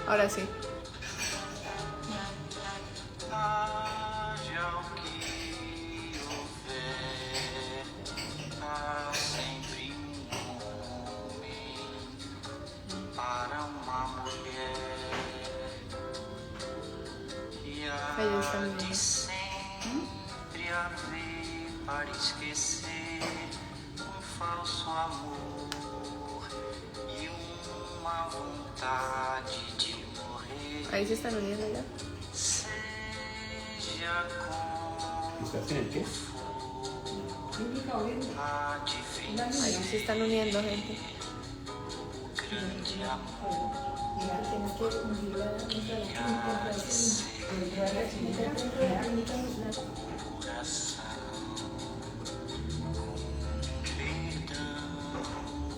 Ahora sí. Ellos también. Para esquecer falso amor e uma vontade de morrer. Ahí se están uniendo ya. Seja como ¿Estás en el qué? Ahí se están uniendo, gente. grande amor coração.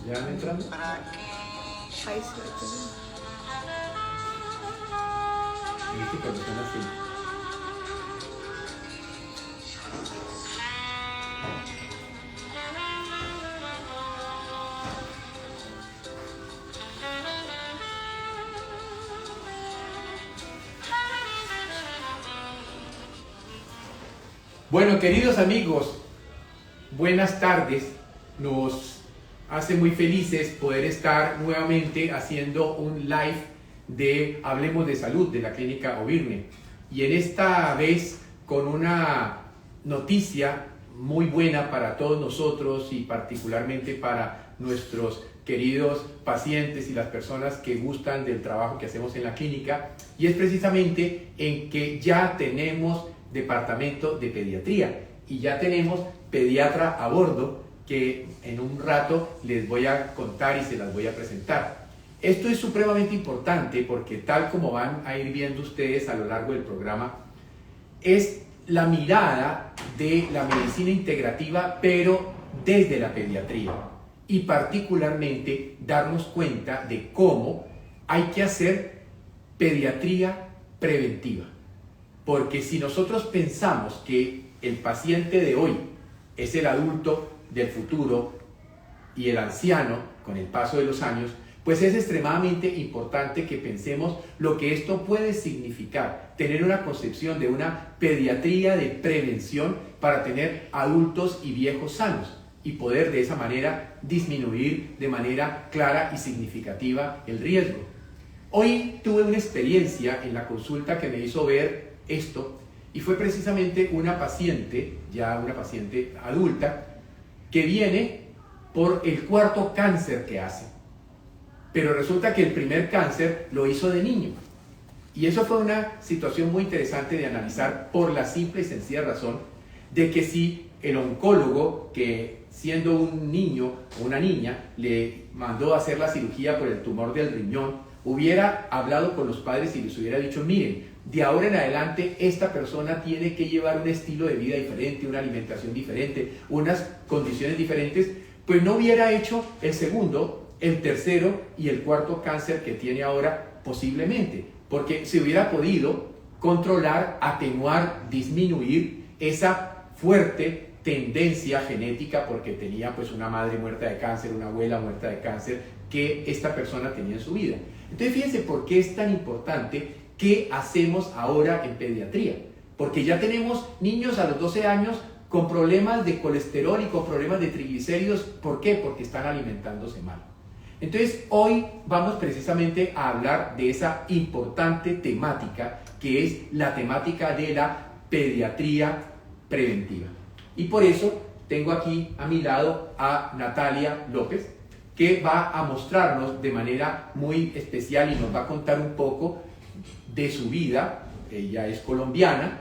¿Ya van entrando? Pra quem Ahí se lo tienen. Sí, cuando están así. Bueno, queridos amigos, buenas tardes. Nos hace muy felices poder estar nuevamente haciendo un live de Hablemos de Salud de la Clínica Ovirne. Y en esta vez con una noticia muy buena para todos nosotros y particularmente para nuestros queridos pacientes y las personas que gustan del trabajo que hacemos en la clínica. Y es precisamente en que ya tenemos departamento de pediatría y ya tenemos pediatra a bordo que en un rato les voy a contar y se las voy a presentar. Esto es supremamente importante porque tal como van a ir viendo ustedes a lo largo del programa, es la mirada de la medicina integrativa pero desde la pediatría y particularmente darnos cuenta de cómo hay que hacer pediatría preventiva. Porque si nosotros pensamos que el paciente de hoy es el adulto del futuro y el anciano con el paso de los años, pues es extremadamente importante que pensemos lo que esto puede significar, tener una concepción de una pediatría de prevención para tener adultos y viejos sanos y poder de esa manera disminuir de manera clara y significativa el riesgo. Hoy tuve una experiencia en la consulta que me hizo ver esto y fue precisamente una paciente, ya una paciente adulta, que viene por el cuarto cáncer que hace. Pero resulta que el primer cáncer lo hizo de niño. Y eso fue una situación muy interesante de analizar por la simple y sencilla razón de que si el oncólogo, que siendo un niño o una niña le mandó a hacer la cirugía por el tumor del riñón, hubiera hablado con los padres y les hubiera dicho, miren, de ahora en adelante esta persona tiene que llevar un estilo de vida diferente, una alimentación diferente, unas condiciones diferentes, pues no hubiera hecho el segundo, el tercero y el cuarto cáncer que tiene ahora posiblemente, porque se hubiera podido controlar, atenuar, disminuir esa fuerte tendencia genética porque tenía pues una madre muerta de cáncer, una abuela muerta de cáncer que esta persona tenía en su vida. Entonces fíjense por qué es tan importante qué hacemos ahora en pediatría, porque ya tenemos niños a los 12 años con problemas de colesterol y con problemas de triglicéridos. ¿Por qué? Porque están alimentándose mal. Entonces hoy vamos precisamente a hablar de esa importante temática que es la temática de la pediatría preventiva. Y por eso tengo aquí a mi lado a Natalia López, que va a mostrarnos de manera muy especial y nos va a contar un poco de su vida. Ella es colombiana,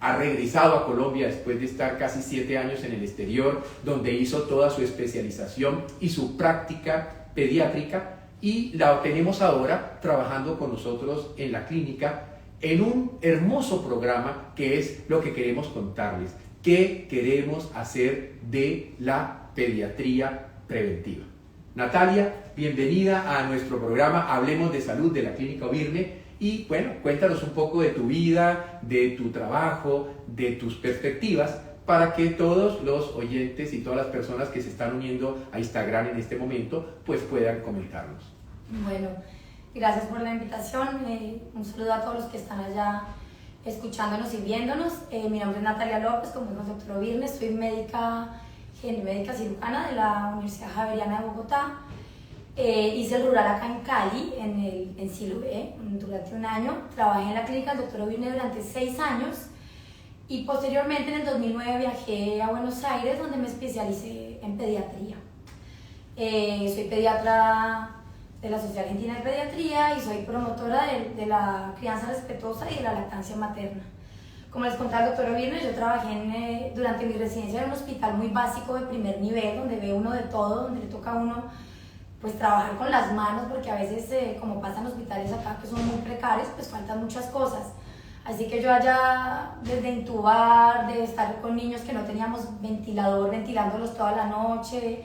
ha regresado a Colombia después de estar casi 7 años en el exterior, donde hizo toda su especialización y su práctica pediátrica, y la tenemos ahora trabajando con nosotros en la clínica en un hermoso programa que es lo que queremos contarles, qué queremos hacer de la pediatría preventiva. Natalia, bienvenida a nuestro programa Hablemos de Salud de la Clínica Ovirne. Y bueno, cuéntanos un poco de tu vida, de tu trabajo, de tus perspectivas, para que todos los oyentes y todas las personas que se están uniendo a Instagram en este momento, pues puedan comentarnos. Bueno, Gracias por la invitación. Un saludo a todos los que están allá escuchándonos y viéndonos. Mi nombre es Natalia López, como dijo el doctor Virne, soy médica cirujana de la Universidad Javeriana de Bogotá. Hice el rural acá en Cali, en Siloé, durante un año. Trabajé en la clínica del doctor Virne durante 6 años y posteriormente en el 2009 viajé a Buenos Aires, donde me especialicé en pediatría. Soy pediatra de la Sociedad Argentina de Pediatría y soy promotora de la crianza respetuosa y de la lactancia materna. Como les contaba el doctor Virne, yo trabajé durante mi residencia en un hospital muy básico de primer nivel, donde ve uno de todo, donde le toca a uno pues trabajar con las manos, porque a veces, como pasa en hospitales acá que son muy precarios, pues faltan muchas cosas. Así que yo allá, desde intubar, de estar con niños que no teníamos ventilador, ventilándolos toda la noche,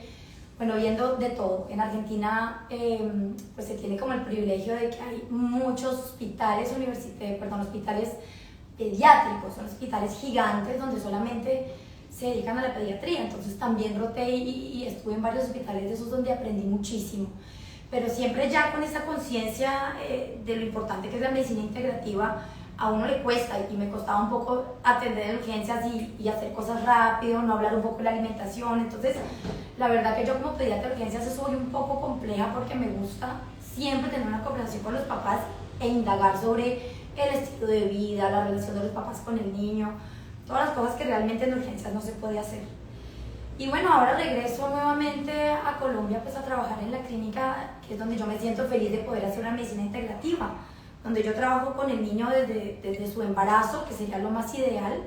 bueno, viendo de todo. En Argentina pues se tiene como el privilegio de que hay muchos hospitales, hospitales pediátricos, son hospitales gigantes donde solamente se dedican a la pediatría. Entonces también roté y estuve en varios hospitales de esos donde aprendí muchísimo. Pero siempre ya con esa conciencia de lo importante que es la medicina integrativa, a uno le cuesta y me costaba un poco atender urgencias y hacer cosas rápido, no hablar un poco de la alimentación. Entonces, la verdad que yo como pediatra de urgencias soy un poco compleja porque me gusta siempre tener una conversación con los papás e indagar sobre el estilo de vida, la relación de los papás con el niño, todas las cosas que realmente en urgencias no se puede hacer. Y bueno, ahora regreso nuevamente a Colombia pues a trabajar en la clínica, que es donde yo me siento feliz de poder hacer una medicina integrativa, donde yo trabajo con el niño desde su embarazo, que sería lo más ideal,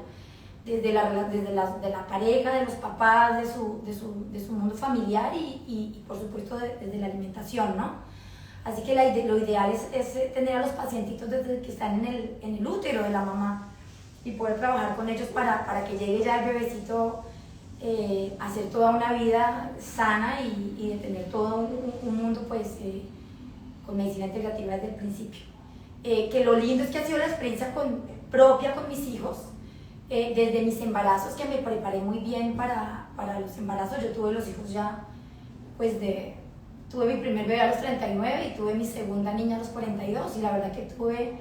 desde la pareja, de los papás, de su mundo familiar y por supuesto desde la alimentación, ¿no? Así que lo ideal es tener a los pacientitos desde que están en el útero de la mamá y poder trabajar con ellos para que llegue ya el bebecito a hacer toda una vida sana y de tener todo un mundo pues con medicina integrativa desde el principio. Que lo lindo es que ha sido la experiencia propia con mis hijos, desde mis embarazos, que me preparé muy bien para los embarazos. Yo tuve los hijos ya, pues tuve mi primer bebé a los 39 y tuve mi segunda niña a los 42, y la verdad que tuve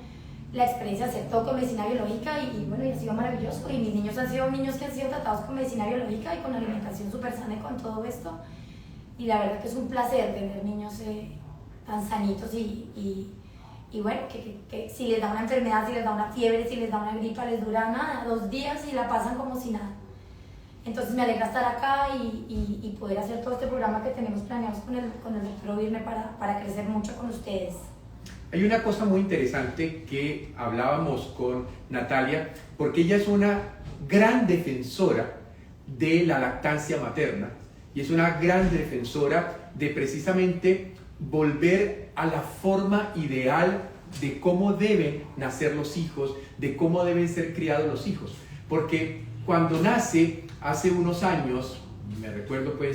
la experiencia de hacer todo con medicina biológica y bueno, y ha sido maravilloso. Y mis niños han sido niños que han sido tratados con medicina biológica y con alimentación súper sana y con todo esto. Y la verdad que es un placer tener niños tan sanitos y bueno, que si les da una enfermedad, si les da una fiebre, si les da una gripa, les dura nada, 2 días y la pasan como si nada. Entonces me alegra estar acá y poder hacer todo este programa que tenemos planeados con el doctor Virne para crecer mucho con ustedes. Hay una cosa muy interesante que hablábamos con Natalia, porque ella es una gran defensora de la lactancia materna y es una gran defensora de precisamente volver a la forma ideal de cómo deben nacer los hijos, de cómo deben ser criados los hijos. Porque cuando nace, hace unos años, me recuerdo, puedo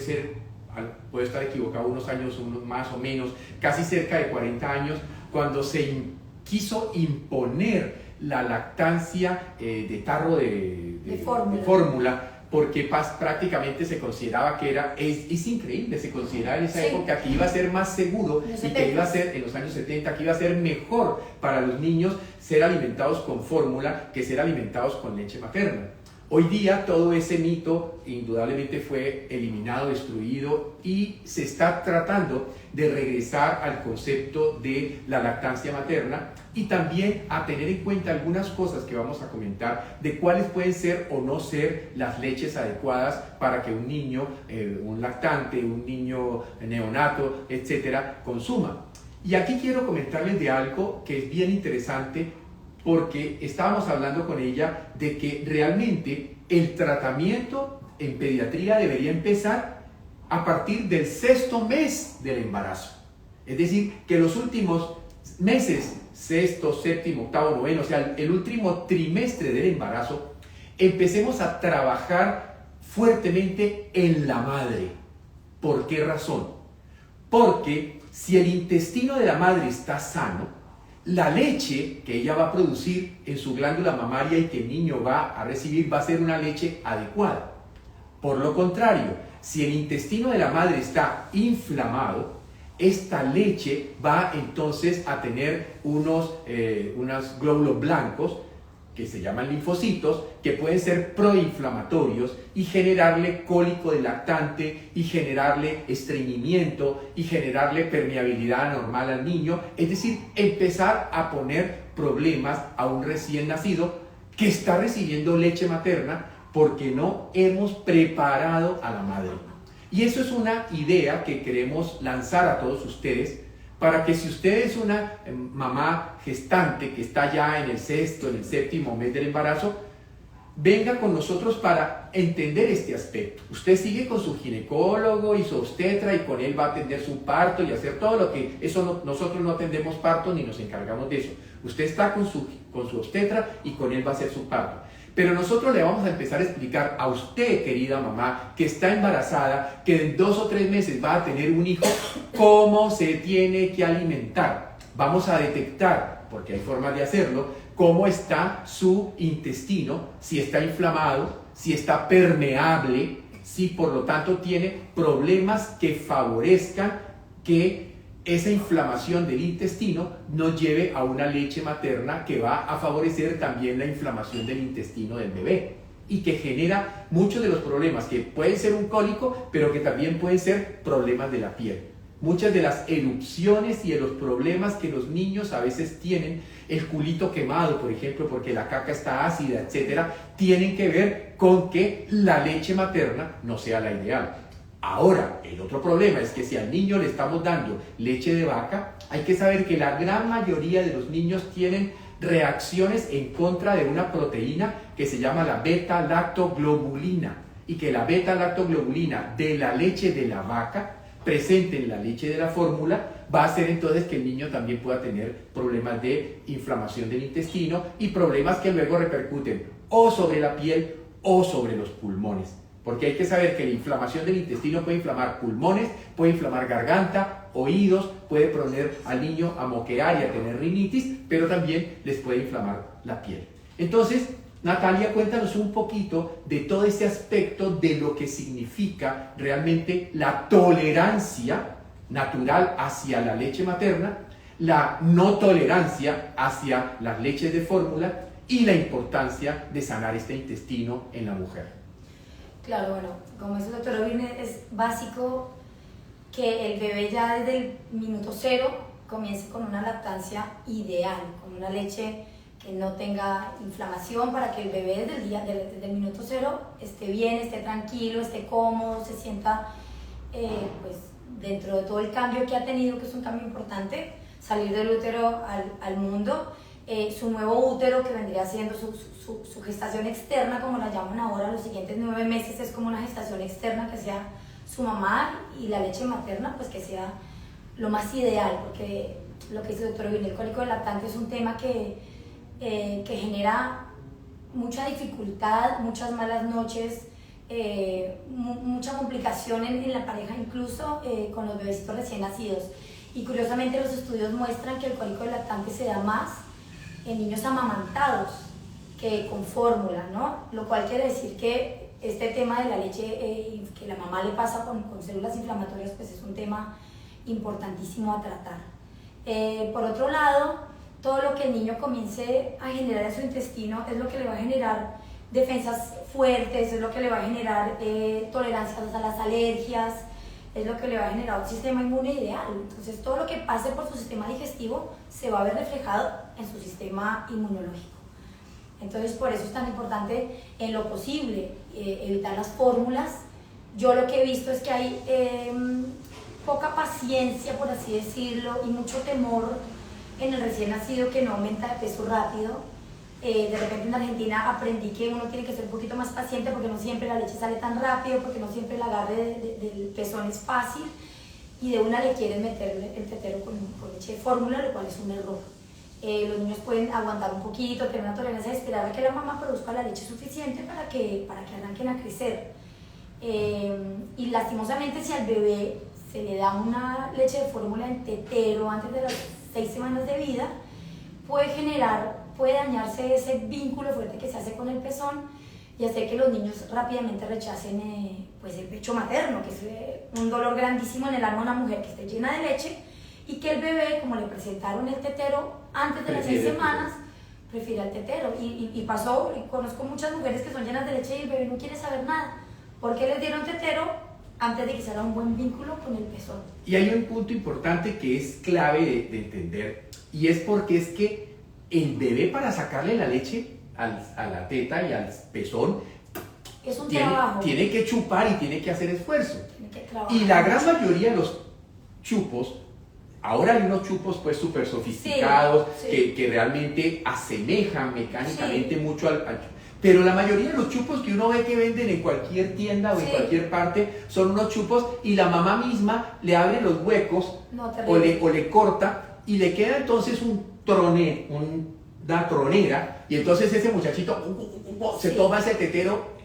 estar equivocado, unos años, unos más o menos, casi cerca de 40 años, cuando se quiso imponer la lactancia de tarro de fórmula, porque prácticamente se consideraba que es increíble, se consideraba en esa época que iba a ser más seguro y que iba a ser, en los años 70, que iba a ser mejor para los niños ser alimentados con fórmula que ser alimentados con leche materna. Hoy día todo ese mito indudablemente fue eliminado, destruido, y se está tratando de regresar al concepto de la lactancia materna y también a tener en cuenta algunas cosas que vamos a comentar de cuáles pueden ser o no ser las leches adecuadas para que un niño, un lactante, un niño neonato, etcétera, consuma. Y aquí quiero comentarles de algo que es bien interesante, porque estábamos hablando con ella de que realmente el tratamiento en pediatría debería empezar a partir del 6º mes del embarazo. Es decir, que los últimos meses, 6º, 7º, 8º, 9º, o sea, el último trimestre del embarazo, empecemos a trabajar fuertemente en la madre. ¿Por qué razón? Porque si el intestino de la madre está sano, la leche que ella va a producir en su glándula mamaria y que el niño va a recibir va a ser una leche adecuada. Por lo contrario, si el intestino de la madre está inflamado, esta leche va entonces a tener unos glóbulos blancos que se llaman linfocitos, que pueden ser proinflamatorios y generarle cólico del lactante y generarle estreñimiento y generarle permeabilidad anormal al niño, es decir, empezar a poner problemas a un recién nacido que está recibiendo leche materna porque no hemos preparado a la madre. Y eso es una idea que queremos lanzar a todos ustedes para que si usted es una mamá gestante que está ya en el 6º, en el 7º mes del embarazo, venga con nosotros para entender este aspecto. Usted sigue con su ginecólogo y su obstetra y con él va a atender su parto y hacer todo lo que nosotros no atendemos parto ni nos encargamos de eso. Usted está con su obstetra y con él va a hacer su parto. Pero nosotros le vamos a empezar a explicar a usted, querida mamá, que está embarazada, que en 2 o 3 meses va a tener un hijo, cómo se tiene que alimentar. Vamos a detectar, porque hay formas de hacerlo, cómo está su intestino, si está inflamado, si está permeable, si por lo tanto tiene problemas que favorezcan que esa inflamación del intestino nos lleve a una leche materna que va a favorecer también la inflamación del intestino del bebé y que genera muchos de los problemas que pueden ser un cólico, pero que también pueden ser problemas de la piel. Muchas de las erupciones y de los problemas que los niños a veces tienen, el culito quemado, por ejemplo, porque la caca está ácida, etcétera, tienen que ver con que la leche materna no sea la ideal. Ahora, el otro problema es que si al niño le estamos dando leche de vaca, hay que saber que la gran mayoría de los niños tienen reacciones en contra de una proteína que se llama la beta-lactoglobulina y que la beta-lactoglobulina de la leche de la vaca presente en la leche de la fórmula va a hacer entonces que el niño también pueda tener problemas de inflamación del intestino y problemas que luego repercuten o sobre la piel o sobre los pulmones. Porque hay que saber que la inflamación del intestino puede inflamar pulmones, puede inflamar garganta, oídos, puede poner al niño a moquear y a tener rinitis, pero también les puede inflamar la piel. Entonces, Natalia, cuéntanos un poquito de todo ese aspecto de lo que significa realmente la tolerancia natural hacia la leche materna, la no tolerancia hacia las leches de fórmula y la importancia de sanar este intestino en la mujer. Claro, bueno, como dice el doctor Ovine, es básico que el bebé ya desde el minuto 0 comience con una lactancia ideal, con una leche que no tenga inflamación para que el bebé desde el minuto 0 esté bien, esté tranquilo, esté cómodo, se sienta pues, dentro de todo el cambio que ha tenido, que es un cambio importante, salir del útero al mundo. Su nuevo útero, que vendría siendo su gestación externa, como la llaman ahora, los siguientes 9 meses es como una gestación externa, que sea su mamá, y la leche materna pues que sea lo más ideal, porque lo que dice el doctor Ovine, el cólico del lactante es un tema que genera mucha dificultad, muchas malas noches, mucha complicación en la pareja, incluso con los bebecitos recién nacidos. Y curiosamente los estudios muestran que el cólico del lactante se da más en niños amamantados que con fórmula, ¿no? Lo cual quiere decir que este tema de la leche que la mamá le pasa con células inflamatorias, pues es un tema importantísimo a tratar. Por otro lado, todo lo que el niño comience a generar en su intestino es lo que le va a generar defensas fuertes, es lo que le va a generar tolerancias a las alergias, es lo que le va a generar un sistema inmune ideal. Entonces todo lo que pase por su sistema digestivo se va a ver reflejado en su sistema inmunológico. Entonces por eso es tan importante en lo posible evitar las fórmulas. Yo lo que he visto es que hay poca paciencia, por así decirlo, y mucho temor en el recién nacido que no aumenta de peso rápido. De repente en Argentina aprendí que uno tiene que ser un poquito más paciente porque no siempre la leche sale tan rápido, porque no siempre el agarre del pezón es fácil y de una le quieren meter el tetero con leche de fórmula, lo cual es un error. Los niños pueden aguantar un poquito, tener una tolerancia de esperar a que la mamá produzca la leche suficiente para que arranquen a crecer. Y lastimosamente si al bebé se le da una leche de fórmula en tetero antes de las 6 semanas de vida, puede dañarse ese vínculo fuerte que se hace con el pezón y hacer que los niños rápidamente rechacen pues el pecho materno, que es un dolor grandísimo en el alma de una mujer que esté llena de leche y que el bebé, como le presentaron el tetero antes de las 6 semanas, prefiere al tetero. Y pasó, y conozco muchas mujeres que son llenas de leche y el bebé no quiere saber nada. ¿Por qué les dieron tetero? Antes de que se haga un buen vínculo con el pezón. Y hay un punto importante que es clave de entender, y es porque es que el bebé, para sacarle la leche a la teta y al pezón, es un trabajo. Tiene que chupar y tiene que hacer esfuerzo. Tiene que trabajar. Y la gran mayoría de los chupos, ahora hay unos chupos pues súper sofisticados, sí. Que realmente asemejan mecánicamente mucho al chupo. Pero la mayoría de los chupos que uno ve que venden en cualquier tienda o en cualquier parte son unos chupos y la mamá misma le abre los huecos o le corta y le queda entonces una tronera, y entonces ese muchachito se toma ese tetero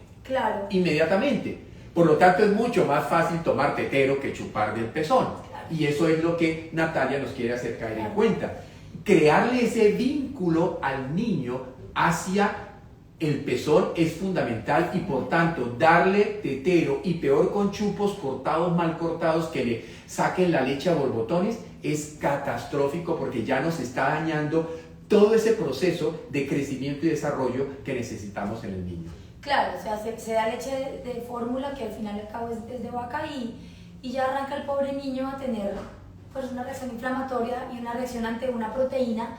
inmediatamente. Por lo tanto, es mucho más fácil tomar tetero que chupar del pezón. Y eso es lo que Natalia nos quiere hacer caer en cuenta. Crearle ese vínculo al niño hacia el pezón es fundamental, y por tanto darle tetero, y peor con chupos cortados, mal cortados, que le saquen la leche a borbotones, es catastrófico, porque ya nos está dañando todo ese proceso de crecimiento y desarrollo que necesitamos en el niño. Claro, o sea, se da leche de fórmula que al final y al cabo es de vaca, y ya arranca el pobre niño a tener pues una reacción inflamatoria y una reacción ante una proteína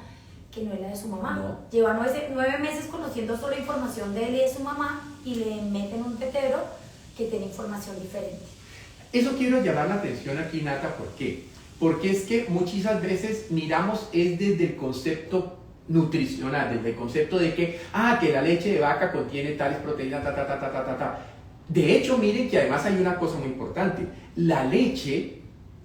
que no es la de su mamá. No. Lleva 9 meses conociendo solo información de él y de su mamá, y le meten un tetero que tiene información diferente. Eso quiero llamar la atención aquí, Nata. ¿Por qué? Porque es que muchas veces miramos es desde el concepto nutricional, desde el concepto de que la leche de vaca contiene tales proteínas, De hecho, miren que además hay una cosa muy importante. La leche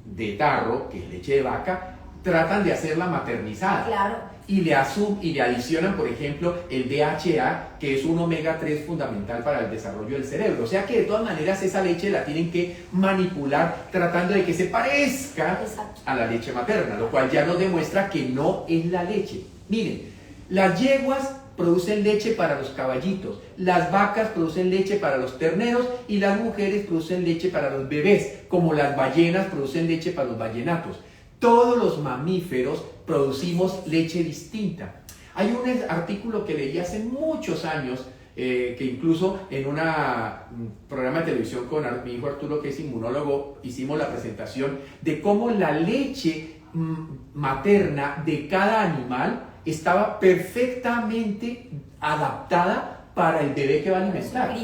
de tarro, que es leche de vaca, tratan de hacerla maternizada. Claro. Y le adicionan, por ejemplo, el DHA, que es un omega 3 fundamental para el desarrollo del cerebro. O sea que de todas maneras esa leche la tienen que manipular tratando de que se parezca a la leche materna, lo cual ya nos demuestra que no es la leche. Miren, las yeguas producen leche para los caballitos, las vacas producen leche para los terneros, y las mujeres producen leche para los bebés, como las ballenas producen leche para los ballenatos. Todos los mamíferos producimos leche distinta. Hay un artículo que leí hace muchos años, que incluso en un programa de televisión con mi hijo Arturo, que es inmunólogo, hicimos la presentación de cómo la leche materna de cada animal estaba perfectamente adaptada para el bebé que va a alimentar.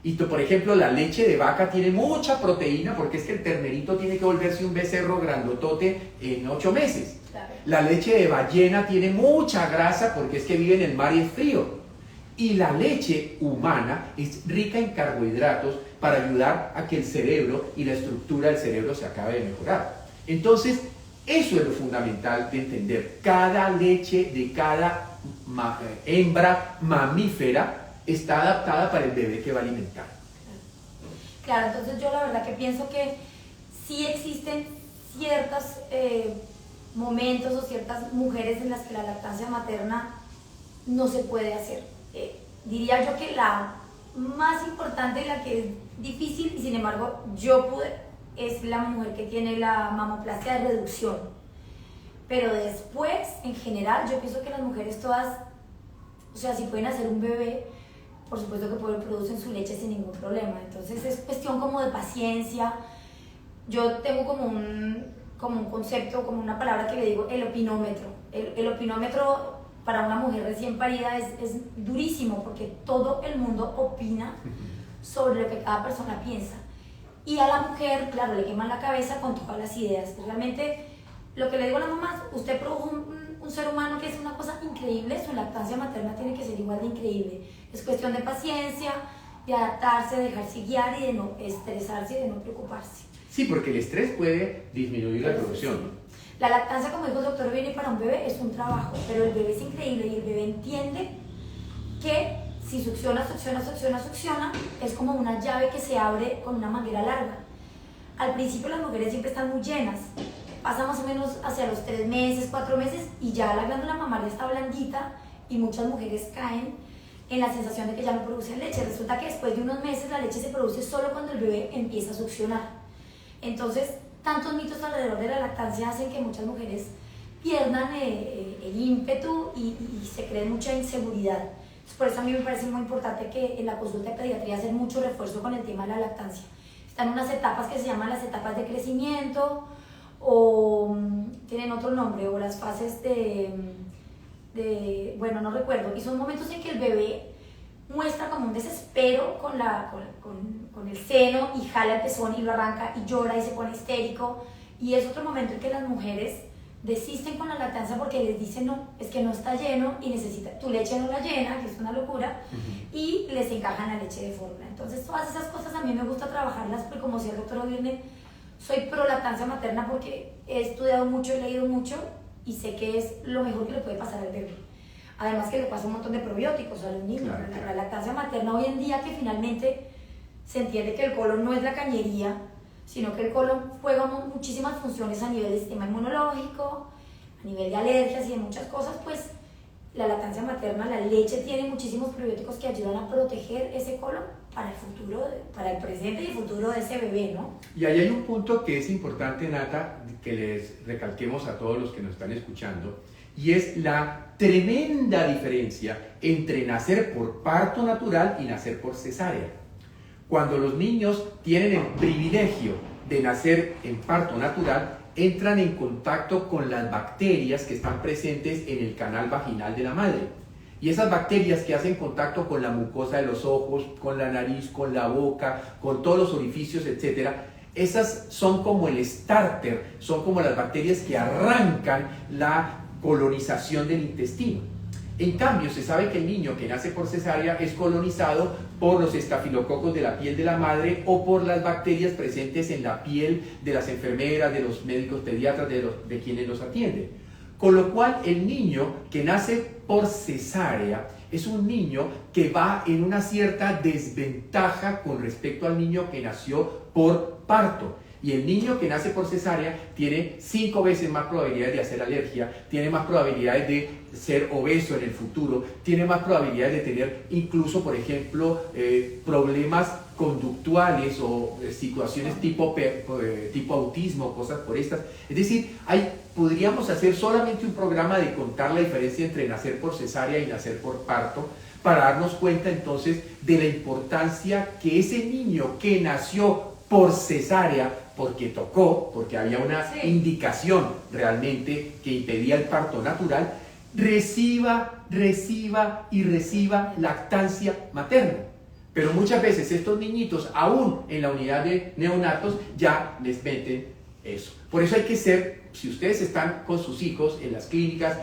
Y por ejemplo, la leche de vaca tiene mucha proteína, porque es que el ternerito tiene que volverse un becerro grandotote en 8 meses. Claro. La leche de ballena tiene mucha grasa, porque es que vive en el mar y es frío. Y la leche humana es rica en carbohidratos para ayudar a que el cerebro y la estructura del cerebro se acabe de mejorar. Entonces, eso es lo fundamental de entender. Cada leche de cada hembra mamífera está adaptada para el bebé que va a alimentar. Claro, entonces yo la verdad que pienso que sí existen ciertos momentos o ciertas mujeres en las que la lactancia materna no se puede hacer. Diría yo que la más importante y la que es difícil, y sin embargo yo pude, es la mujer que tiene la mamoplastia de reducción. Pero después, en general, yo pienso que las mujeres todas, o sea, si pueden hacer un bebé, por supuesto que producen su leche sin ningún problema. Entonces es cuestión como de paciencia. Yo tengo como un concepto, como una palabra que le digo, el opinómetro. El opinómetro para una mujer recién parida es durísimo, porque todo el mundo opina sobre lo que cada persona piensa. Y a la mujer, claro, le queman la cabeza con todas las ideas. Realmente, lo que le digo a la mamá, usted produjo un ser humano que es una cosa increíble, su lactancia materna tiene que ser igual de increíble. Es cuestión de paciencia, de adaptarse, de dejarse guiar y de no estresarse y de no preocuparse. Sí, porque el estrés puede disminuir la producción. Sí. La lactancia, como dijo el doctor Viene, para un bebé es un trabajo, pero el bebé es increíble y el bebé entiende que si succiona, es como una llave que se abre con una manguera larga. Al principio las mujeres siempre están muy llenas, pasa más o menos hacia los 3 meses, 4 meses y ya la glándula mamaria está blandita y muchas mujeres caen en la sensación de que ya no producen leche. Resulta que después de unos meses la leche se produce solo cuando el bebé empieza a succionar. Entonces, tantos mitos alrededor de la lactancia hacen que muchas mujeres pierdan el ímpetu y se creen mucha inseguridad. Entonces, por eso a mí me parece muy importante que en la consulta de pediatría hacer mucho refuerzo con el tema de la lactancia. Están unas etapas que se llaman las etapas de crecimiento, o tienen otro nombre, o las fases bueno, no recuerdo, y son momentos en que el bebé muestra como un desespero con el seno y jala el pezón y lo arranca y llora y se pone histérico, y es otro momento en que las mujeres desisten con la lactancia porque les dicen no, es que no está lleno y necesita, tu leche no la llena, que es una locura, y les encajan la leche de fórmula. Entonces todas esas cosas a mí me gusta trabajarlas, porque como decía el doctor Ovirne, soy pro lactancia materna porque he estudiado mucho, he leído mucho y sé que es lo mejor que le puede pasar al bebé. Además que le pasa un montón de probióticos a los niños. Claro, claro. La lactancia materna hoy en día, que finalmente se entiende que el colon no es la cañería, sino que el colon juega muchísimas funciones a nivel del sistema inmunológico, a nivel de alergias y de muchas cosas, pues la lactancia materna, la leche tiene muchísimos probióticos que ayudan a proteger ese colon para el futuro, para el presente y el futuro de ese bebé, ¿no? Y ahí hay un punto que es importante, Nata, que les recalquemos a todos los que nos están escuchando, y es la tremenda diferencia entre nacer por parto natural y nacer por cesárea. Cuando los niños tienen el privilegio de nacer en parto natural, entran en contacto con las bacterias que están presentes en el canal vaginal de la madre. Y esas bacterias que hacen contacto con la mucosa de los ojos, con la nariz, con la boca, con todos los orificios, etc., esas son como el starter, son como las bacterias que arrancan la colonización del intestino. En cambio, se sabe que el niño que nace por cesárea es colonizado por los estafilococos de la piel de la madre o por las bacterias presentes en la piel de las enfermeras, de los médicos pediatras, de quienes los atienden. Con lo cual, el niño que nace por cesárea es un niño que va en una cierta desventaja con respecto al niño que nació por parto. Y el niño que nace por cesárea tiene 5 veces más probabilidades de hacer alergia, tiene más probabilidades de ser obeso en el futuro, tiene más probabilidades de tener incluso, por ejemplo, problemas conductuales o situaciones tipo autismo, cosas por estas. Es decir, podríamos hacer solamente un programa de contar la diferencia entre nacer por cesárea y nacer por parto, para darnos cuenta entonces de la importancia que ese niño que nació por cesárea, porque tocó, porque había una indicación realmente que impedía el parto natural, reciba lactancia materna. Pero muchas veces estos niñitos, aún en la unidad de neonatos, ya les meten eso. Por eso hay que ser, si ustedes están con sus hijos en las clínicas,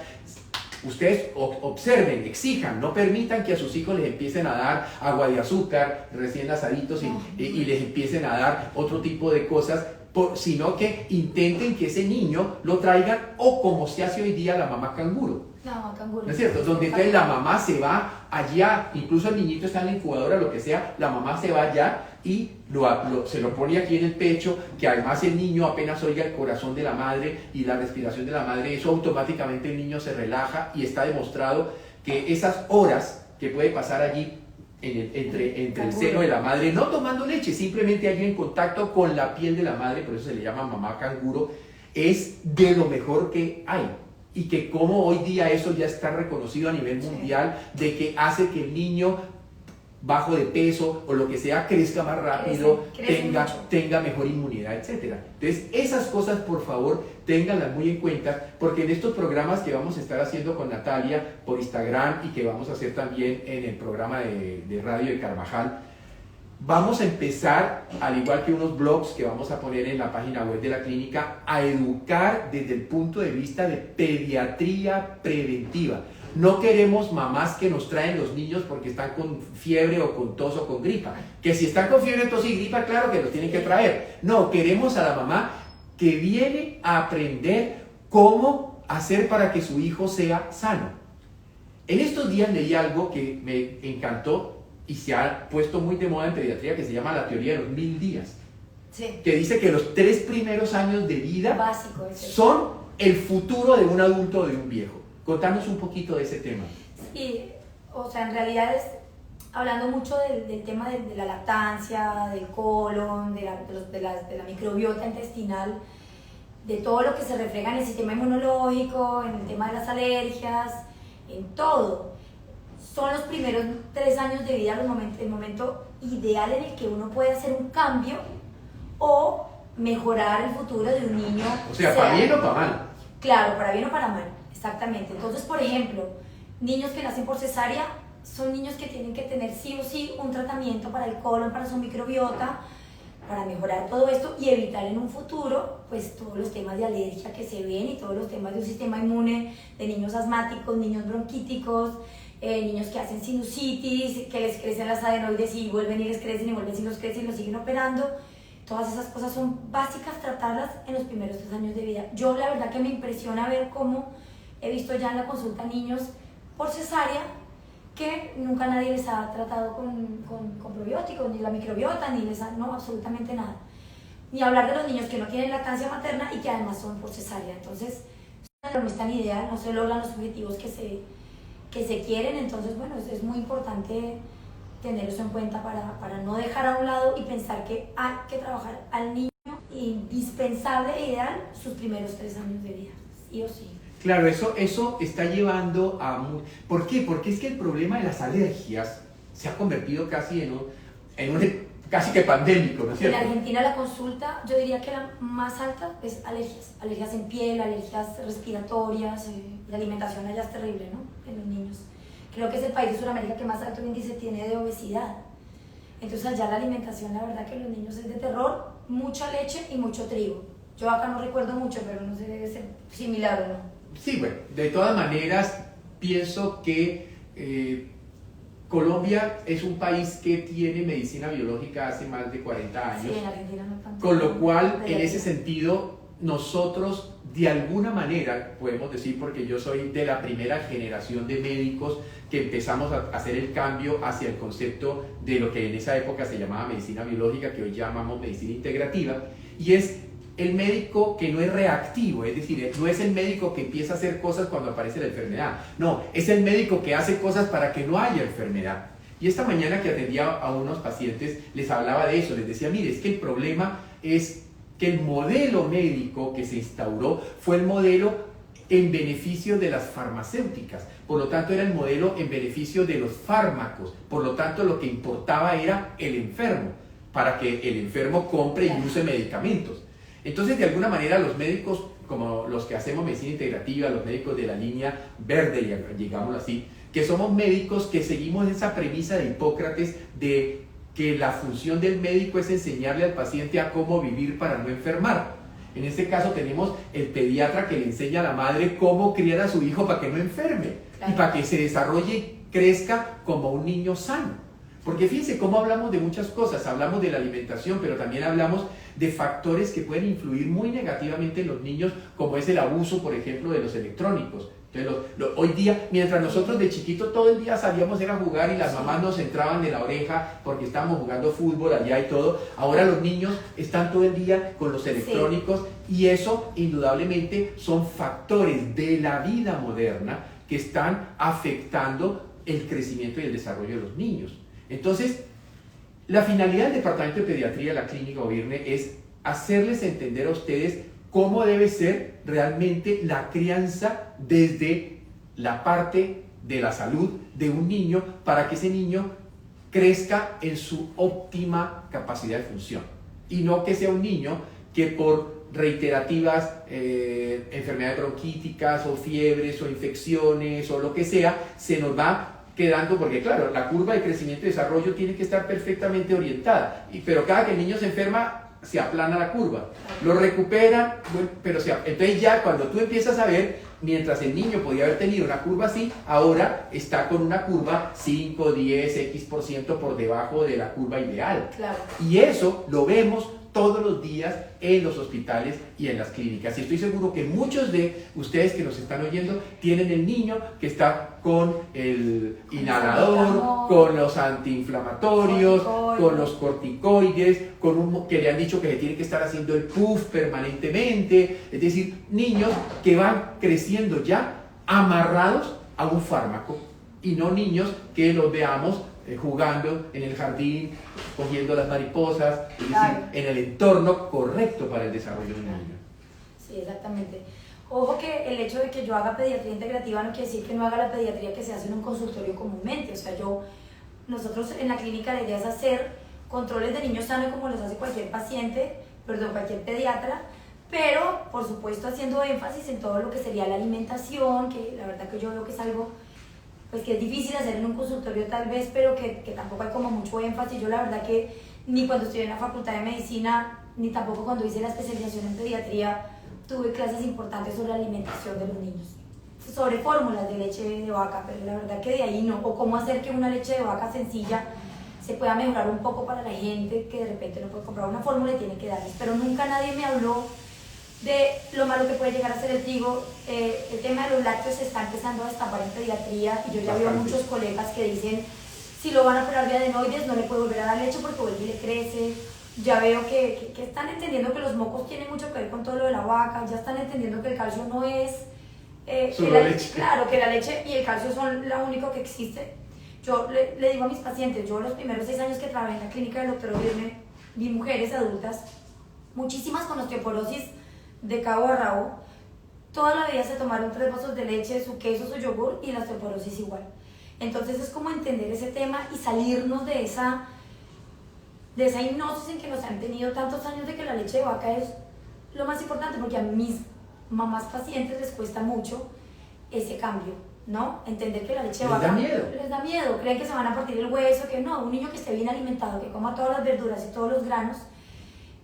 ustedes observen, exijan, no permitan que a sus hijos les empiecen a dar agua de azúcar, recién nasaditos, y les empiecen a dar otro tipo de cosas, sino que intenten que ese niño lo traigan, o como se hace hoy día, la mamá canguro. Canguro. ¿No es cierto? Donde entonces la mamá se va allá, incluso el niñito está en la incubadora, lo que sea, la mamá se va allá y se lo pone aquí en el pecho, que además el niño apenas oiga el corazón de la madre y la respiración de la madre, eso automáticamente el niño se relaja, y está demostrado que esas horas que puede pasar allí entre el seno de la madre, no tomando leche, simplemente allí en contacto con la piel de la madre, por eso se le llama mamá canguro, es de lo mejor que hay. Y que como hoy día eso ya está reconocido a nivel mundial, de que hace que el niño bajo de peso o lo que sea crezca más rápido, tenga mejor inmunidad, etc. Entonces esas cosas, por favor, ténganlas muy en cuenta, porque en estos programas que vamos a estar haciendo con Natalia por Instagram y que vamos a hacer también en el programa de radio de Carvajal, vamos a empezar, al igual que unos blogs que vamos a poner en la página web de la clínica, a educar desde el punto de vista de pediatría preventiva. No queremos mamás que nos traen los niños porque están con fiebre o con tos o con gripa. Que si están con fiebre, tos y gripa, claro que los tienen que traer. No, queremos a la mamá que viene a aprender cómo hacer para que su hijo sea sano. En estos días leí algo que me encantó y se ha puesto muy de moda en pediatría, que se llama la teoría de los 1000 días. Que dice que los 3 primeros años de vida son el futuro de un adulto o de un viejo. Contanos un poquito de ese tema. Sí, o sea, en realidad es hablando mucho del tema de la lactancia, del colon, de la microbiota intestinal, de todo lo que se refleja en el sistema inmunológico, en el tema de las alergias, en todo. Son los primeros 3 años de vida el momento ideal en el que uno puede hacer un cambio o mejorar el futuro de un niño. O sea, ¿para bien o para mal? Claro, para bien o para mal, exactamente. Entonces, por ejemplo, niños que nacen por cesárea son niños que tienen que tener sí o sí un tratamiento para el colon, para su microbiota, para mejorar todo esto y evitar en un futuro pues todos los temas de alergia que se ven y todos los temas de un sistema inmune de niños asmáticos, niños bronquíticos, niños que hacen sinusitis, que les crecen las adenoides y vuelven y les crecen y vuelven y los crecen y los siguen operando. Todas esas cosas son básicas tratarlas en los primeros 3 años de vida. Yo la verdad que me impresiona ver cómo he visto ya en la consulta niños por cesárea que nunca nadie les ha tratado con probióticos, ni la microbiota, ni les ha, no, absolutamente nada. Ni hablar de los niños que no tienen lactancia materna y que además son por cesárea. Entonces, no es tan ideal, no se logran los objetivos que se quieren. Entonces, bueno, es muy importante tener eso en cuenta para no dejar a un lado y pensar que hay que trabajar al niño indispensable e ideal sus primeros 3 años de vida, sí o sí. Claro, eso está llevando a... ¿Por qué? Porque es que el problema de las alergias se ha convertido casi en un casi que pandémico, ¿no es cierto? En Argentina la consulta, yo diría que la más alta es alergias en piel, alergias respiratorias, la alimentación allá es terrible, ¿no? En los niños. Creo que es el país de Sudamérica que más alto índice tiene de obesidad. Entonces allá la alimentación, la verdad que los niños es de terror, mucha leche y mucho trigo. Yo acá no recuerdo mucho, pero no sé, debe ser similar o no. Sí, bueno, de todas maneras pienso que Colombia es un país que tiene medicina biológica hace más de 40 años. Sí, en Argentina no tanto. Con lo cual, en ese sentido, nosotros de alguna manera, podemos decir, porque yo soy de la primera generación de médicos que empezamos a hacer el cambio hacia el concepto de lo que en esa época se llamaba medicina biológica, que hoy llamamos medicina integrativa, y es el médico que no es reactivo, es decir, no es el médico que empieza a hacer cosas cuando aparece la enfermedad, no, es el médico que hace cosas para que no haya enfermedad. Y esta mañana que atendía a unos pacientes les hablaba de eso, les decía, mire, es que el problema es que el modelo médico que se instauró fue el modelo en beneficio de las farmacéuticas, por lo tanto era el modelo en beneficio de los fármacos, por lo tanto lo que importaba era el enfermo, para que el enfermo compre y use medicamentos. Entonces, de alguna manera, los médicos, como los que hacemos medicina integrativa, los médicos de la línea verde, digámoslo así, que somos médicos que seguimos esa premisa de Hipócrates de que la función del médico es enseñarle al paciente a cómo vivir para no enfermar. En este caso tenemos el pediatra que le enseña a la madre cómo criar a su hijo para que no enferme, claro, y para que se desarrolle y crezca como un niño sano. Porque fíjense cómo hablamos de muchas cosas, hablamos de la alimentación, pero también hablamos de factores que pueden influir muy negativamente en los niños, como es el abuso, por ejemplo, de los electrónicos. Entonces, hoy día, mientras nosotros de chiquito todo el día salíamos a jugar y las mamás nos entraban de la oreja porque estábamos jugando fútbol allá y todo, ahora los niños están todo el día con los electrónicos, sí, y eso indudablemente son factores de la vida moderna que están afectando el crecimiento y el desarrollo de los niños. Entonces, la finalidad del Departamento de Pediatría de la Clínica Ovirne es hacerles entender a ustedes cómo debe ser realmente la crianza desde la parte de la salud de un niño para que ese niño crezca en su óptima capacidad de función y no que sea un niño que por reiterativas enfermedades bronquíticas o fiebres o infecciones o lo que sea, se nos va quedando, porque claro, la curva de crecimiento y desarrollo tiene que estar perfectamente orientada, pero cada que el niño se enferma, se aplana la curva, lo recuperan, bueno, pero entonces ya cuando tú empiezas a ver, mientras el niño podía haber tenido una curva así, ahora está con una curva 5, 10, X% por debajo de la curva ideal. Claro. Y eso lo vemos todos los días en los hospitales y en las clínicas. Y estoy seguro que muchos de ustedes que nos están oyendo tienen el niño que está con el inhalador, con los antiinflamatorios, con los corticoides, que le han dicho que se tiene que estar haciendo el puff permanentemente. Es decir, niños que van creciendo ya amarrados a un fármaco y no niños que los veamos jugando en el jardín, cogiendo las mariposas, es decir, Claro. en el entorno correcto para el desarrollo de un niño. Sí, exactamente. Ojo que el hecho de que yo haga pediatría integrativa no quiere decir que no haga la pediatría que se hace en un consultorio comúnmente. O sea, nosotros en la clínica la idea es hacer controles de niños sanos como los hace cualquier cualquier pediatra, pero por supuesto haciendo énfasis en todo lo que sería la alimentación, que la verdad que yo veo que es algo pues que es difícil hacer en un consultorio tal vez, pero que tampoco hay como mucho énfasis. Yo la verdad que ni cuando estudié en la facultad de medicina, ni tampoco cuando hice la especialización en pediatría, tuve clases importantes sobre la alimentación de los niños, sobre fórmulas de leche de vaca, pero la verdad que de ahí no, o cómo hacer que una leche de vaca sencilla se pueda mejorar un poco para la gente que de repente no puede comprar una fórmula y tiene que darles, pero nunca nadie me habló de lo malo que puede llegar a ser el trigo. El tema de los lácteos se está empezando a destapar en pediatría y yo ya veo muchos colegas que dicen si lo van a operar de adenoides no le puede volver a dar leche porque vuelve y le crece. Ya veo que están entendiendo que los mocos tienen mucho que ver con todo lo de la vaca, ya están entendiendo que el calcio no es solo leche. Claro, que la leche y el calcio son lo único que existe. Yo le digo a mis pacientes, yo los primeros 6 años que trabajé en la clínica del doctor Virne, vi mujeres adultas, muchísimas con osteoporosis de cabo a rabo, toda la vida se tomaron 3 vasos de leche, su queso, su yogur y la osteoporosis igual. Entonces es como entender ese tema y salirnos de esa hipnosis en que nos han tenido tantos años de que la leche de vaca es lo más importante, porque a mis mamás pacientes les cuesta mucho ese cambio, ¿no? Entender que la leche de vaca les da miedo, creen que se van a partir el hueso, que no, un niño que esté bien alimentado, que coma todas las verduras y todos los granos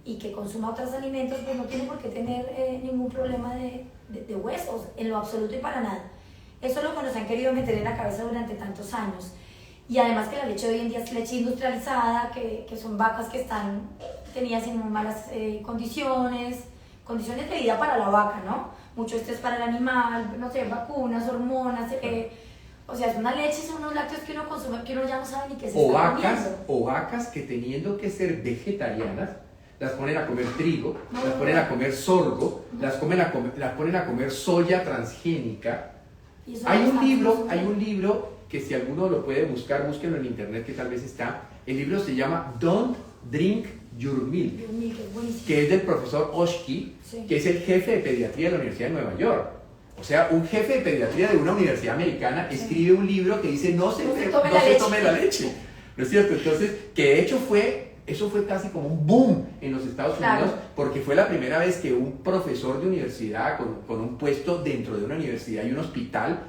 y que consuma otros alimentos, pues no tiene por qué tener ningún problema de huesos, en lo absoluto y para nada. Eso es lo que nos han querido meter en la cabeza durante tantos años. Y además que la leche de hoy en día es leche industrializada, que son vacas que están tenidas en muy malas condiciones de vida para la vaca, ¿no? Mucho estrés para el animal, no sé, vacunas, hormonas, o sea, es una leche, son unos lácteos que uno consume que uno ya no sabe ni qué se está comiendo. O vacas que teniendo que ser vegetarianas, las ponen a comer trigo, las ponen a comer sorgo, las ponen a comer soya transgénica. Hay un libro que si alguno lo puede buscar, búsquenlo en internet que tal vez está. El libro se llama Don't Drink Your Milk, que es del profesor Oshki, sí, que es el jefe de pediatría de la Universidad de Nueva York. O sea, un jefe de pediatría de una universidad americana escribe un libro que dice no se tome la leche. ¿No es cierto? Entonces, que de hecho eso fue casi como un boom en los Estados Unidos, porque fue la primera vez que un profesor de universidad con un puesto dentro de una universidad y un hospital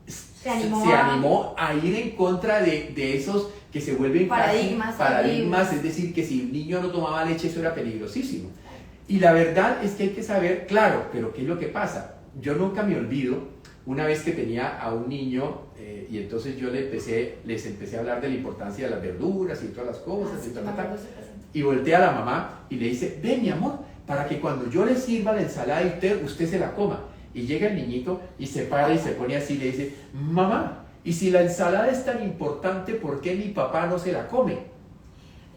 se animó a ir en contra de esos que se vuelven paradigmas, es decir, que si el niño no tomaba leche eso era peligrosísimo. Y la verdad es que hay que saber, claro, pero ¿qué es lo que pasa? Yo nunca me olvido una vez que tenía a un niño y entonces yo les empecé a hablar de la importancia de las verduras y todas las cosas y volteé a la mamá y le dice, ven mi amor, para que cuando yo le sirva la ensalada y usted se la coma. Y llega el niñito y se para y se pone así y le dice, mamá, y si la ensalada es tan importante, ¿por qué mi papá no se la come?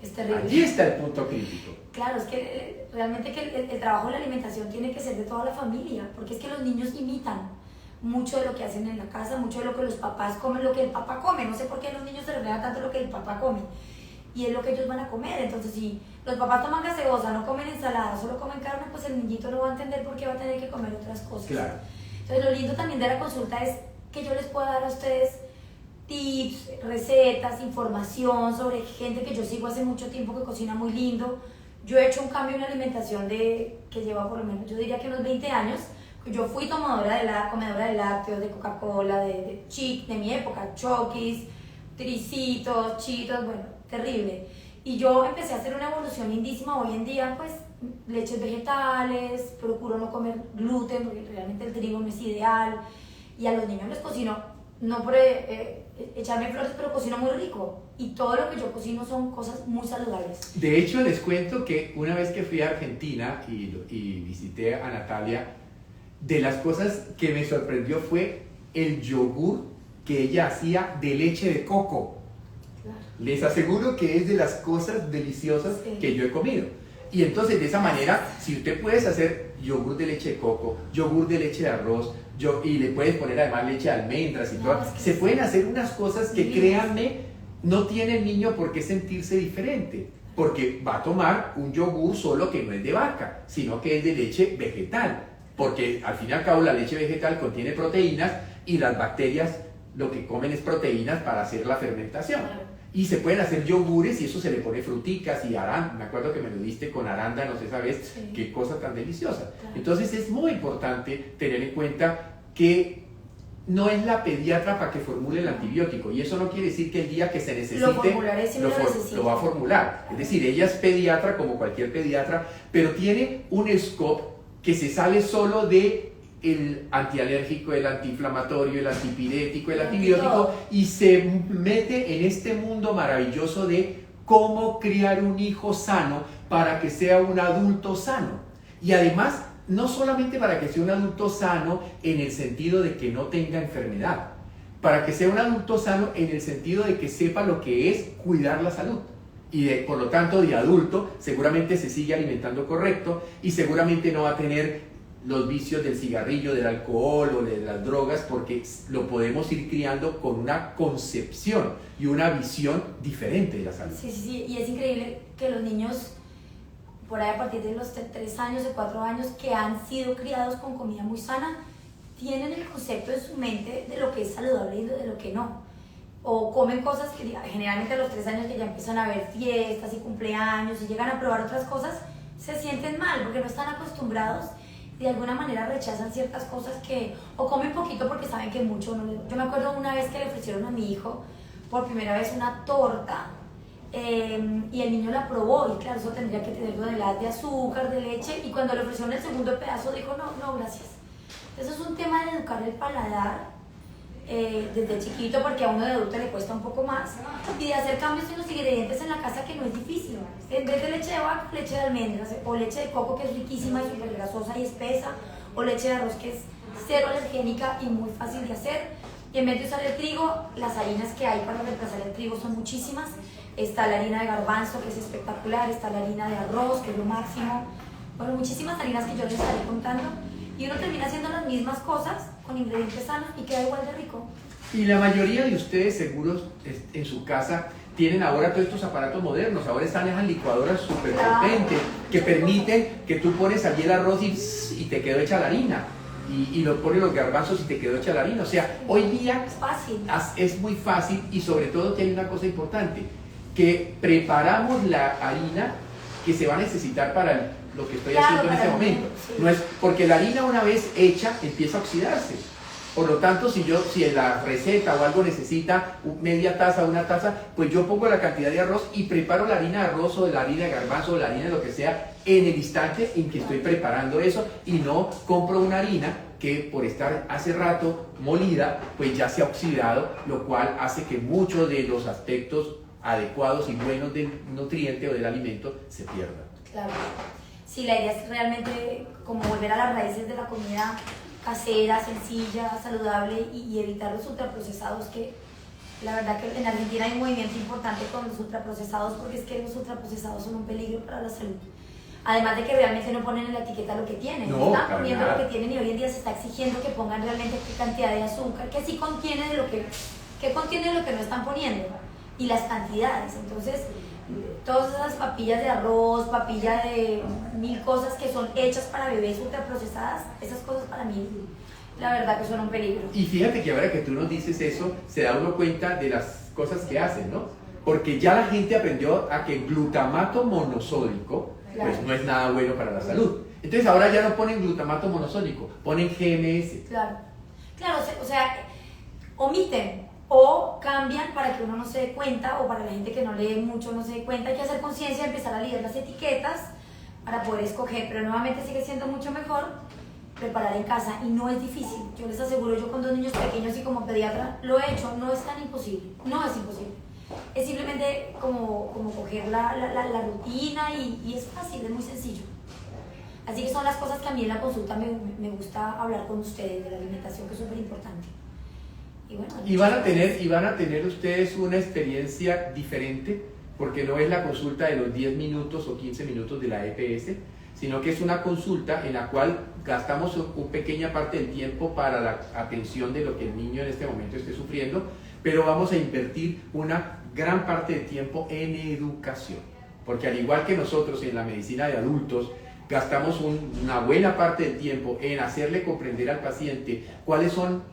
Es terrible. Allí está el punto crítico. Claro, es que realmente que el trabajo de la alimentación tiene que ser de toda la familia, porque es que los niños imitan mucho de lo que hacen en la casa, mucho de lo que los papás comen, lo que el papá come. No sé por qué a los niños se les da tanto lo que el papá come. Y es lo que ellos van a comer. Entonces, si los papás toman gaseosa, no comen ensalada, solo comen carne, pues el niñito no va a entender por qué va a tener que comer otras cosas. Claro. Entonces, lo lindo también de la consulta es que yo les pueda dar a ustedes tips, recetas, información sobre gente que yo sigo hace mucho tiempo que cocina muy lindo. Yo he hecho un cambio en la alimentación que lleva por lo menos, yo diría que unos 20 años. Yo fui comedora de lácteos, de Coca-Cola, de mi época, Chokis, Tricitos, Chitos, bueno, terrible. Y yo empecé a hacer una evolución lindísima. Hoy en día, pues, leches vegetales, procuro no comer gluten, porque realmente el trigo no es ideal. Y a los niños les cocino, no por echarme flores, pero cocino muy rico. Y todo lo que yo cocino son cosas muy saludables. De hecho, les cuento que una vez que fui a Argentina y visité a Natalia, de las cosas que me sorprendió fue el yogur que ella hacía de leche de coco. Claro. Les aseguro que es de las cosas deliciosas que yo he comido. Y entonces de esa manera, si usted puede hacer yogur de leche de coco, yogur de leche de arroz, y le puedes poner además leche de almendras y No, todo. es que Se sí. pueden hacer unas cosas que, Divinas. créanme, no tiene el niño por qué sentirse diferente, porque va a tomar un yogur solo que no es de vaca, sino que es de leche vegetal, porque al fin y al cabo la leche vegetal contiene proteínas y las bacterias lo que comen es proteínas para hacer la fermentación. Claro. Y se pueden hacer yogures y eso se le pone fruticas y arándanos. Me acuerdo que me lo diste con arándanos esa vez, Sí. qué cosa tan deliciosa. Claro. Entonces es muy importante tener en cuenta que no es la pediatra para que formule el antibiótico, y eso no quiere decir que el día que se necesite Lo formularé si me lo necesito. lo va a formular. Es decir, ella es pediatra como cualquier pediatra, pero tiene un scope que se sale solo de el antialérgico, el antiinflamatorio, el antipirético, el antibiótico, Todo. y se mete en este mundo maravilloso de cómo criar un hijo sano para que sea un adulto sano. Y además, no solamente para que sea un adulto sano en el sentido de que no tenga enfermedad, para que sea un adulto sano en el sentido de que sepa lo que es cuidar la salud. Y por lo tanto, de adulto, seguramente se sigue alimentando correcto y seguramente no va a tener los vicios del cigarrillo, del alcohol o de las drogas, porque lo podemos ir criando con una concepción y una visión diferente de la salud. Sí, sí, sí, y es increíble que los niños, por ahí a partir de los 3 años, de 4 años, que han sido criados con comida muy sana, tienen el concepto en su mente de lo que es saludable y de lo que no. O comen cosas que generalmente a los 3 años que ya empiezan a ver fiestas y cumpleaños y llegan a probar otras cosas, se sienten mal porque no están acostumbrados. De alguna manera rechazan ciertas cosas que, o comen poquito porque saben que mucho no les... Yo me acuerdo una vez que le ofrecieron a mi hijo por primera vez una torta y el niño la probó, y claro, eso tendría que tener toneladas de azúcar, de leche, y cuando le ofrecieron el segundo pedazo dijo no, no, gracias. Entonces es un tema de educar el paladar desde chiquito, porque a uno de adulto le cuesta un poco más, y de hacer cambios en los ingredientes en la casa, que no es difícil. En vez de leche de vaca, leche de almendras, o leche de coco, que es riquísima y súper grasosa y espesa, o leche de arroz, que es cero alergénica y muy fácil de hacer. Y en vez de usar el trigo, las harinas que hay para reemplazar el trigo son muchísimas. Está la harina de garbanzo, que es espectacular, está la harina de arroz, que es lo máximo. Bueno, muchísimas harinas que yo les estaré contando, y uno termina haciendo las mismas cosas con ingredientes sanos y queda igual de rico. Y la mayoría de ustedes seguros en su casa tienen ahora todos estos aparatos modernos. Ahora están esas licuadoras súper potentes que permiten que tú pones allí el arroz y te quedó hecha la harina, y lo pones los garbanzos y te quedó hecha la harina. O sea, hoy día Es fácil. es muy fácil, y sobre todo que hay una cosa importante, que preparamos la harina que se va a necesitar para lo que estoy haciendo en para este el momento. momento, sí. No es porque la harina, una vez hecha, empieza a oxidarse. Por lo tanto, si la receta o algo necesita media taza, una taza, pues yo pongo la cantidad de arroz y preparo la harina de arroz o de la harina de garbanzo o la harina de lo que sea en el instante en que estoy preparando eso, y no compro una harina que por estar hace rato molida, pues ya se ha oxidado, lo cual hace que muchos de los aspectos adecuados y buenos del nutriente o del alimento se pierdan. Claro. Sí, la idea es realmente como volver a las raíces de la comida casera, sencilla, saludable, y evitar los ultraprocesados, que la verdad que en Argentina hay un movimiento importante con los ultraprocesados, porque es que los ultraprocesados son un peligro para la salud. Además de que realmente no ponen en la etiqueta lo que tienen, No, están para poniendo nada. lo que tienen, y hoy en día se está exigiendo que pongan realmente qué cantidad de azúcar, que sí contiene de lo que, qué contiene de lo que no están poniendo, y las cantidades. Entonces, todas esas papillas de arroz, papilla de 1000 cosas que son hechas para bebés ultraprocesadas, esas cosas para mí, la verdad que son un peligro. Y fíjate que ahora que tú nos dices eso, se da uno cuenta de las cosas que hacen, ¿no? Porque ya la gente aprendió a que glutamato monosódico, pues no es nada bueno para la salud. Entonces ahora ya no ponen glutamato monosódico, ponen GMS. Claro, claro, o sea, omiten o cambian para que uno no se dé cuenta, o para la gente que no lee mucho no se dé cuenta. Hay que hacer conciencia, empezar a leer las etiquetas para poder escoger, pero nuevamente sigue siendo mucho mejor preparar en casa, y no es difícil. Yo les aseguro, yo con 2 niños pequeños y como pediatra lo he hecho, no es tan imposible, no es imposible. Es simplemente como coger la rutina, y es fácil, es muy sencillo. Así que son las cosas que a mí en la consulta me gusta hablar con ustedes de la alimentación, que es súper importante. Y bueno, Y van a tener ustedes una experiencia diferente, porque no es la consulta de los 10 minutos o 15 minutos de la EPS, sino que es una consulta en la cual gastamos una pequeña parte del tiempo para la atención de lo que el niño en este momento esté sufriendo, pero vamos a invertir una gran parte del tiempo en educación, porque al igual que nosotros en la medicina de adultos, gastamos una buena parte del tiempo en hacerle comprender al paciente cuáles son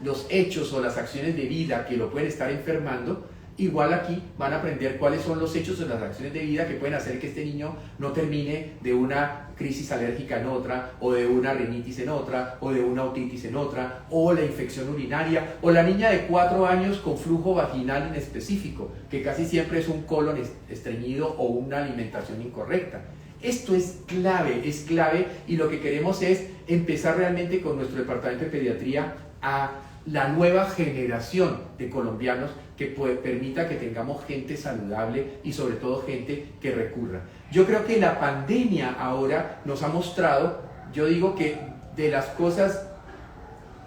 los hechos o las acciones de vida que lo pueden estar enfermando. Igual aquí van a aprender cuáles son los hechos o las acciones de vida que pueden hacer que este niño no termine de una crisis alérgica en otra, o de una rinitis en otra, o de una otitis en otra, o la infección urinaria, o la niña de 4 años con flujo vaginal inespecífico, que casi siempre es un colon estreñido o una alimentación incorrecta. Esto es clave, y lo que queremos es empezar realmente con nuestro departamento de pediatría a la nueva generación de colombianos que permita que tengamos gente saludable y sobre todo gente que recurra. Yo creo que la pandemia ahora nos ha mostrado, yo digo que de las cosas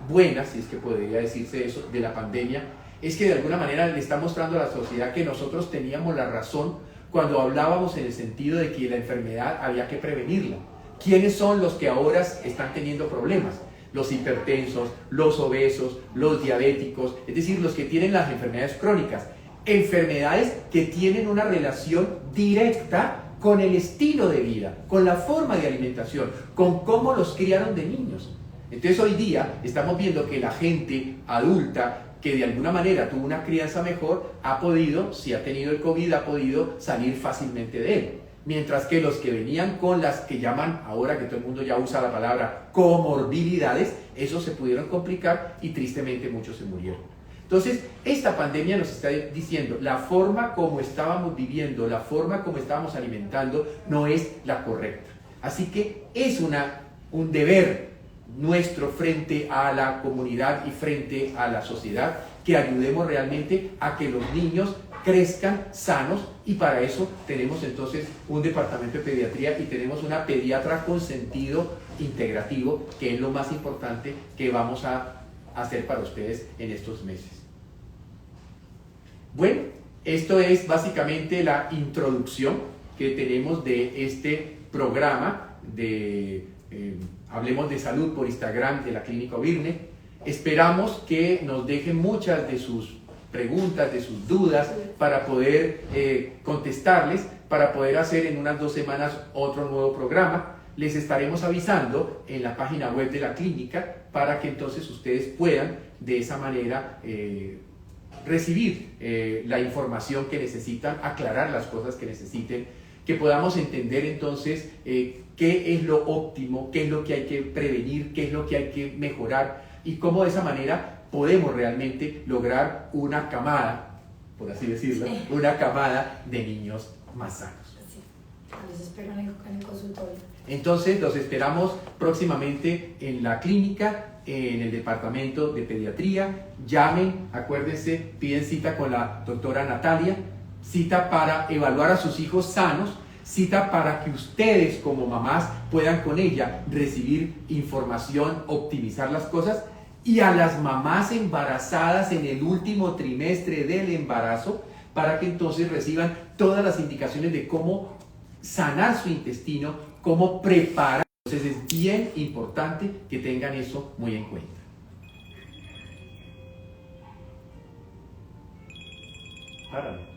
buenas, si es que podría decirse eso, de la pandemia, es que de alguna manera le está mostrando a la sociedad que nosotros teníamos la razón cuando hablábamos en el sentido de que la enfermedad había que prevenirla. ¿Quiénes son los que ahora están teniendo problemas? Los hipertensos, los obesos, los diabéticos, es decir, los que tienen las enfermedades crónicas, enfermedades que tienen una relación directa con el estilo de vida, con la forma de alimentación, con cómo los criaron de niños. Entonces hoy día estamos viendo que la gente adulta que de alguna manera tuvo una crianza mejor, ha podido, si ha tenido el COVID, ha podido salir fácilmente de él. Mientras que los que venían con las que llaman, ahora que todo el mundo ya usa la palabra, comorbilidades, esos se pudieron complicar y tristemente muchos se murieron. Entonces, esta pandemia nos está diciendo, la forma como estábamos viviendo, la forma como estábamos alimentando, no es la correcta. Así que es un deber nuestro frente a la comunidad y frente a la sociedad, que ayudemos realmente a que los niños crezcan sanos, y para eso tenemos entonces un departamento de pediatría y tenemos una pediatra con sentido integrativo, que es lo más importante que vamos a hacer para ustedes en estos meses. Bueno, esto es básicamente la introducción que tenemos de este programa de Hablemos de Salud por Instagram de la Clínica Obirne. Esperamos que nos dejen muchas de sus preguntas, de sus dudas, para poder contestarles, para poder hacer en unas 2 semanas otro nuevo programa. Les estaremos avisando en la página web de la clínica para que entonces ustedes puedan de esa manera recibir la información que necesitan, aclarar las cosas que necesiten, que podamos entender entonces qué es lo óptimo, qué es lo que hay que prevenir, qué es lo que hay que mejorar, y cómo de esa manera podemos realmente lograr una camada, por así decirlo, sí, una camada de niños más sanos. Sí, los espero en el consultorio. Entonces los esperamos próximamente en la clínica, en el departamento de pediatría. Llamen, acuérdense, piden cita con la doctora Natalia, cita para evaluar a sus hijos sanos, cita para que ustedes como mamás puedan con ella recibir información, optimizar las cosas, y a las mamás embarazadas en el último trimestre del embarazo, para que entonces reciban todas las indicaciones de cómo sanar su intestino, cómo preparar. Entonces es bien importante que tengan eso muy en cuenta. Páralo.